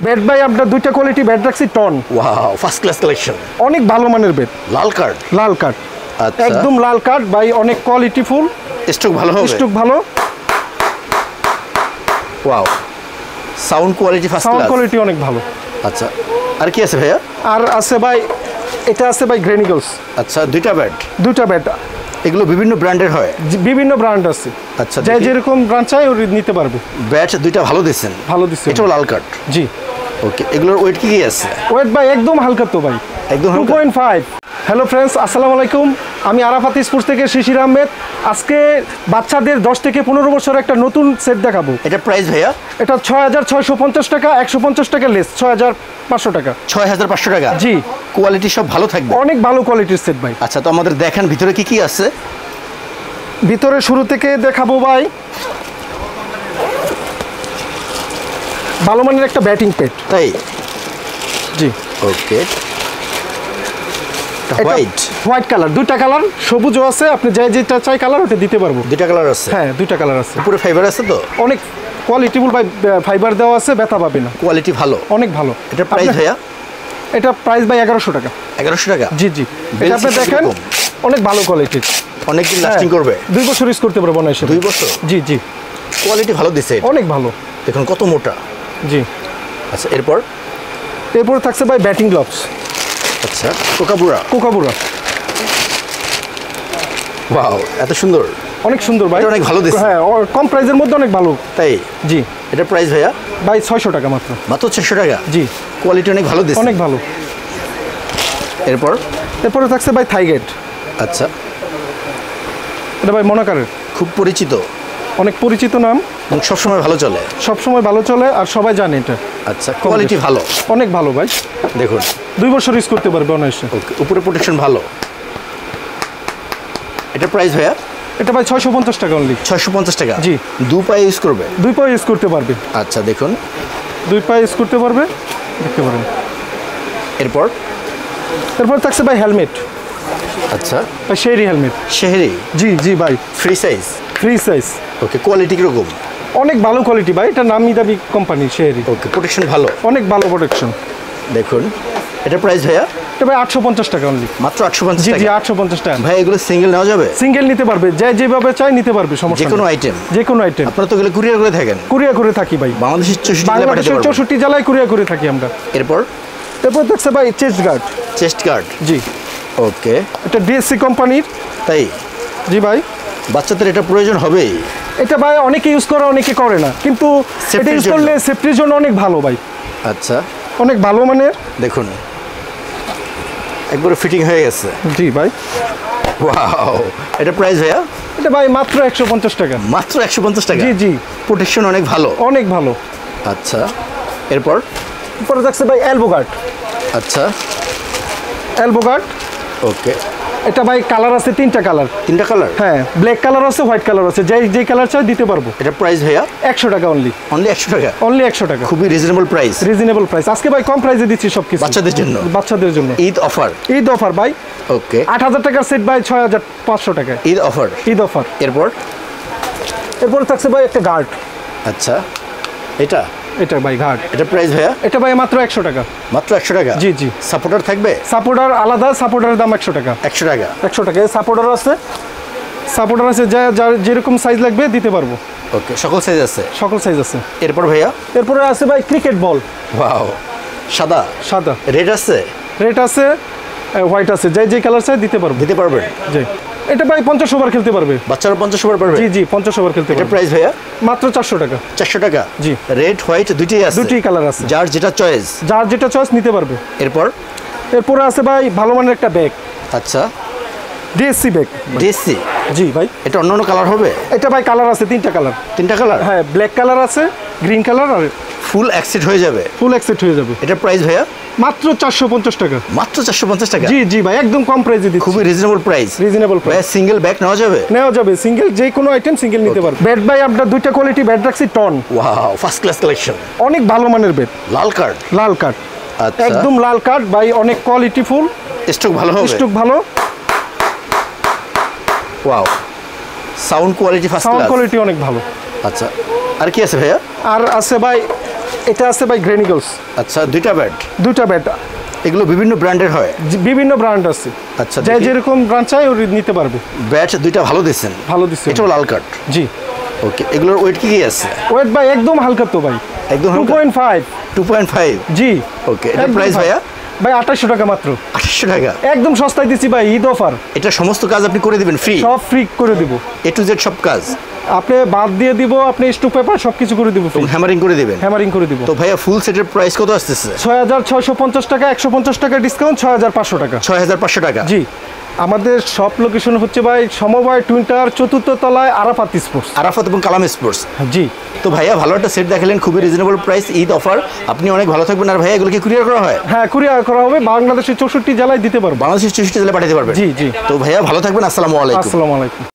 Bed ভাই আপনার দুইটা কোয়ালিটি বেড রাখছি টন। Wow, first class collection. অনেক ভালো মানের বেড। লাল কার্ড। লাল কার্ড, আচ্ছা, একদম লাল কার্ড ভাই, অনেক কোয়ালিটি ফুল। স্টক ভালো হবে। স্টক ভালো। Wow, sound quality first class. Sound quality অনেক ভালো। আচ্ছা, আর কি আছে ভাইয়া? আর আছে ভাই, এটা আছে ভাই গ্রেনিগলস। আচ্ছা, দুইটা বেড। দুইটা বেড। এগুলো বিভিন্ন ব্র্যান্ডের হয়? বিভিন্ন ব্র্যান্ড আছে। আচ্ছা, যে যেরকম ব্র্যান্ড চাই ওর নিতে পারবে। ব্যাট দুইটা ভালো দিচ্ছেন। ভালো দিচ্ছে। এটাও লাল কার্ড। জি। ওকে, এগুলোর ওয়েট কি আছে? ওয়েট ভাই একদম হালকা তো ভাই, একদম 2.5। হ্যালো ফ্রেন্ডস, আসসালামু আলাইকুম। আমি আরাফাত স্পোর্টস থেকে শিশির আহমেদ। আজকে বাচ্চাদের 10 থেকে 15 বছর একটা নতুন সেট দেখাবো। এটা প্রাইস ভাইয়া? এটা 6650 টাকা, 150 টাকা লেস, 6500 টাকা। 6500 টাকা? জি। কোয়ালিটি সব ভালো থাকবে? অনেক ভালো কোয়ালিটির সেট ভাই। আচ্ছা, তো আমাদের দেখেন ভিতরে কি কি আছে। ভিতরে শুরু থেকে দেখাবো ভাই, ভালো মানের একটা ব্যাটিং প্যাড। তাই? জি। ওকে, হোয়াইট। হোয়াইট কালার, দুইটা কালার, সবুজও আছে। আপনি যে যেটা চাই কালার ওটা দিতে পারবো। দুইটা কালার আছে? হ্যাঁ, দুইটা কালার আছে। পুরো ফাইবার আছে তো? অনেক কোয়ালিটিফুল ভাই, ফাইবার দেওয়া আছে, ব্যথা পাবে না। কোয়ালিটি ভালো, অনেক ভালো। এটা প্রাইস ভাইয়া? এটা প্রাইস ভাই 1100 টাকা। 1100 টাকা? জি জি। এটা আপনি দেখেন অনেক ভালো কোয়ালিটির, অনেক দিন লাস্টিং করবে। 2 বছর ইউজ করতে পারবো না এসে। 2 বছর? জি জি। কোয়ালিটি ভালো দিছে, অনেক ভালো। দেখুন কত মোটা। জি। আচ্ছা, এরপর থাকছে ভাই ব্যাটিং গ্লাভস। আচ্ছা, কোকাবুরা। কোকাবুরা। ওয়াও, এত সুন্দর। অনেক সুন্দর ভাই, অনেক ভালো দিছে। হ্যাঁ, কম প্রাইসের মধ্যে অনেক ভালো। তাই? জি। এটা প্রাইস ভাইয়া? ভাই 600 টাকা মাত্র। মাত্র 600 টাকা? জি। কোয়ালিটি অনেক ভালো দিছে। অনেক ভালো। এরপরে থাকছে ভাই থাইগেট। আচ্ছা, এটা ভাই মনাকারের খুব পরিচিত, অনেক পরিচিত নাম এবং সবসময় ভালো চলে। সবসময় ভালো চলে আর সবাই জানে এটা। আচ্ছা, কোয়ালিটি ভালো, অনেক ভালো ভাই। দেখুন 2 বছর ইউজ করতে পারবে অনায়াসে। ওকে, উপরে প্রোটেকশন ভালো। এটা প্রাইস ভাইয়া? এটা ভাই 650 টাকা অনলি। 650 টাকা? জি। 2 পায়ে ইউজ করবে? 2 পায়ে ইউজ করতে পারবে। আচ্ছা, দেখুন 2 পায়ে ইউজ করতে পারবে, দেখতে পারেন। এরপর থাকছে ভাই হেলমেট। আচ্ছা, ভাই শেরি হেলমেট। শেহরি? জি জি ভাই। Free size? Free size. Okay, quality কিরকম? অনেক ভালো কোয়ালিটি ভাই, এটা নামি দামি কোম্পানি শেরি। ওকে, প্রোটেকশন ভালো? অনেক ভালো প্রোটেকশন। দেখুন, এটা প্রাইস ভাইয়া? এটা ভাই 850 টাকা অনলি। মাত্র 850 জি টাকা? জি, 850 টাকা। ভাই এগুলো সিঙ্গেল নেওয়া যাবে? সিঙ্গেল নিতে পারবে, যেভাবে চাই নিতে পারবে, সমস্যা যে কোনো আইটেম? যে কোনো আইটেম। আপনারা তো এগুলো কুরিয়ার করে থাকেন? কুরিয়ার করে থাকি ভাই, বাংলাদেশের 64 জেলায় কুরিয়ার করে থাকি আমরা। এরপর থাকছে ভাই চেস্ট গার্ড। Chest guard? জি। ওকে, এটা ডিএসসি কোম্পানির। তাই? জি ভাই। বাচ্চাদের এটা প্রয়োজন হবেই। এটা ভাই অনেকে ইউজ করে, অনেকে করে না, কিন্তু এটা ইউজ করলে সেফটির জন্য অনেক ভালো ভাই। আচ্ছা, অনেক ভালো মানের। দেখুন একবারে ফিটিং হয়ে গেছে। জি ভাই। ওয়াও, এটা প্রাইস ভাইয়া? এটা ভাই মাত্র 150 টাকা। মাত্র 150 টাকা? জি জি। প্রোটেকশন অনেক ভালো? অনেক ভালো। আচ্ছা, এরপরে থাকছে ভাই এলবো গার্ড। আচ্ছা, এলবো গার্ড। ওকে, এটা ভাই কালার আছে 3টা কালার। 3টা কালার? হ্যাঁ, ব্ল্যাক কালার আছে, হোয়াইট কালার আছে, যে কালার চাই দিতে পারবো। এটা প্রাইস ভাইয়া? 100 টাকা অনলি। অনলি 100 টাকা? অনলি 100 টাকা। খুবই রিজনেবল প্রাইস। রিজনেবল প্রাইস আজকে ভাই, কম প্রাইসে দিচ্ছি সবকিছু বাচ্চাদের জন্য। বাচ্চাদের জন্য ঈদ অফার? ঈদ অফার ভাই। ওকে, 8000 টাকার সেট ভাই 6500 টাকায় ঈদ অফার? ঈদ অফার। এরপর থাকছে ভাই একটা গার্ড। আচ্ছা, এটা ভাই গার্ড। এটা প্রাইস ভাইয়া? এটা ভাই মাত্র 100 টাকা। মাত্র 100 টাকা? জি জি। সাপোর্টার থাকবে? সাপোর্টার আলাদা, সাপোর্টারের দাম 100 টাকা। 100 টাকা? 100 টাকা। সাপোর্টার আছে, যার যেরকম সাইজ লাগবে দিতে পারবো। ওকে, সকল সাইজ আছে? সকল সাইজ আছে। এরপর ভাইয়া? এরপরে আছে ভাই ক্রিকেট বল। ওয়াও, সাদা? সাদা। রেড আছে? রেড আছে, হোয়াইট আছে, যে কালার চাই দিতে পারবো। দিতে পারবেন? জি। এটা ভাই 50 ওভার খেলতে পারবে। বাচ্চারা 50 ওভার পারবে? জি জি, 50 ওভার খেলতে পারবে। এটা প্রাইস ভাইয়া? মাত্র 400 টাকা। 400 টাকা? জি। রেড হোয়াইট দুইটাই আছে? দুটি কালার আছে, যার যেটা চয়েস। যার যেটা চয়েস নিতে পারবে। এরপরে আছে ভাই ভালো মানের একটা ব্যাগ। আচ্ছা, ডিএসসি ব্যাগ। ডিএসসি? জি ভাই। এটা অন্য কালার হবে? এটা ভাই কালার আছে 3টা কালার। 3টা কালার? হ্যাঁ, ব্ল্যাক কালার আছে, গ্রিন কালার, আর ফুল অ্যাক্সেট হয়ে যাবে? ফুল অ্যাকসেপ্ট হয়ে যাবে। এটা প্রাইস ভাইয়া? মাত্র 450 টাকা। মাত্র 450 টাকা? জি জি ভাই, একদম কম প্রাইসে দিচ্ছি। খুবই reasonable price. Reasonable price. Single bag নেওয়া যাবে? নেওয়া যাবে, সিঙ্গেল যে কোনো আইটেম সিঙ্গেল নিতে পারবে। বেড ভাই আপনার 2টা কোয়ালিটি বেড রাখছি টন। Wow, first class collection. অনেক ভালো মানের বেড। লাল কার্ড? লাল কার্ড। আচ্ছা, একদম লাল কার্ড ভাই, অনেক কোয়ালিটি ফুল। স্টক ভালো হবে? স্টক ভালো। Wow, sound quality first class? Sound quality অনেক ভালো। আচ্ছা, আর কি আছে ভাইয়া? আর আছে ভাই, এটা আছে ভাই গ্রেনিগলস, আচ্ছা দুইটা ব্যাট, দুইটা ব্যাট, এগুলো বিভিন্ন ব্র্যান্ডের হয়। বিভিন্ন ব্র্যান্ড আছে। আচ্ছা, যে দেখি। যেরকম ব্র্যান্ড চাই ওর নিতে পারবে। ব্যাট দুইটা ভালো দিচ্ছেন, ভালো দিচ্ছে। এটাও লাল কাট। জি। ওকে, এগুলোর ওয়েট কি আছে? ওয়েট ভাই একদম হালকা তো ভাই, একদম 2.5। 2.5। জি। ওকে, এটা একদম প্রাইস ভাইয়া? ভাই 2800 টাকা মাত্র। 2800 টাকা? একদম সস্তায় দিচ্ছি ভাই, ঈদ অফার। এটা সমস্ত কাজ আপনি করে দিবেন ফ্রি? সব ফ্রি করে দিব, এ টু জেড সব কাজ আপনি বাদ দিয়ে দিব, আপনি স্টুপ পেপার সব কিছু করে দিব, হ্যামারিং করে দিবেন? হ্যামারিং করে দিব। তো ভাইয়া ফুল সেটের প্রাইস কত আসতেছে? 6650 টাকা, 150 টাকা ডিসকাউন্ট, 6500 টাকা। 6500 টাকা? জি। আমাদের শপ লোকেশন হচ্ছে ভাই সমবায় টুইন টাওয়ার 4th তলায় আরাফাত স্পোর্টস। আরাফাত এবং কালাম স্পোর্টস। জি। তো ভাইয়া ভালো একটা সেট দেখালেন, খুবই রিজনেবল প্রাইস, ঈদ অফার। আপনি অনেক ভালো থাকবেন। আর ভাইয়া এগুলোকে কুরিয়ার করা হয়? হ্যাঁ, কুরিয়ার করা হবে, বাংলাদেশের 64 জেলায় দিতে পারবো। বাংলাদেশের 64 জেলায় পাঠাতে পারবেন? জি জি। তো ভাইয়া ভালো থাকবেন, আসসালামু আলাইকুম। আসসালামু আলাইকুম।